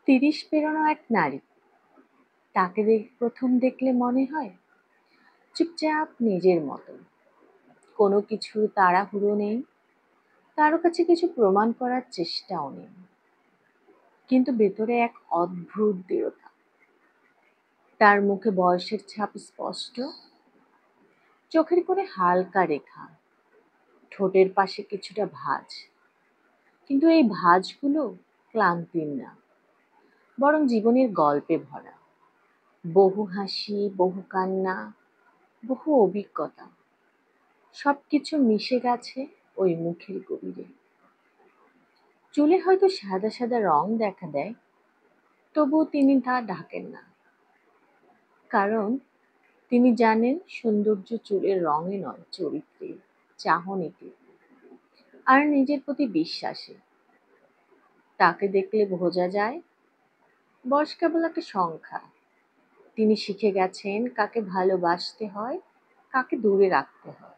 ৩০ পেরোনো এক নারী, তাকে প্রথম দেখলে মনে হয় চুপচাপ নিজের মতো, কোনো কিছু তাড়াহুড়ো নেই, কারো কাছে কিছু প্রমাণ করার চেষ্টাও নেই, কিন্তু ভেতরে এক অদ্ভুত দৃঢ়তা। তার মুখে বয়সের ছাপ স্পষ্ট, চোখের কোণে হালকা রেখা, ঠোঁটের পাশে কিছুটা ভাঁজ, কিন্তু এই ভাঁজগুলো ক্লান্তির না, বরং জীবনের গল্পে ভরা। বহু হাসি, বহু কান্না, বহু অভিজ্ঞতা, সবকিছু মিশে গেছে ওই মুখের গভীরে। চুলে হয়তো সাদা সাদা রং দেখা দেয়, তবুও তিনি তা ঢাকেন না, কারণ তিনি জানেন সৌন্দর্য চুলের রঙে নয়, চরিত্রে, চাহনিতে আর নিজের প্রতি বিশ্বাসে। তাকে দেখলে বোঝা যায় বয়স কেবল একটা সংখ্যা। তিনি শিখে গেছেন কাকে ভালোবাসতে হয়, কাকে দূরে রাখতে হয়।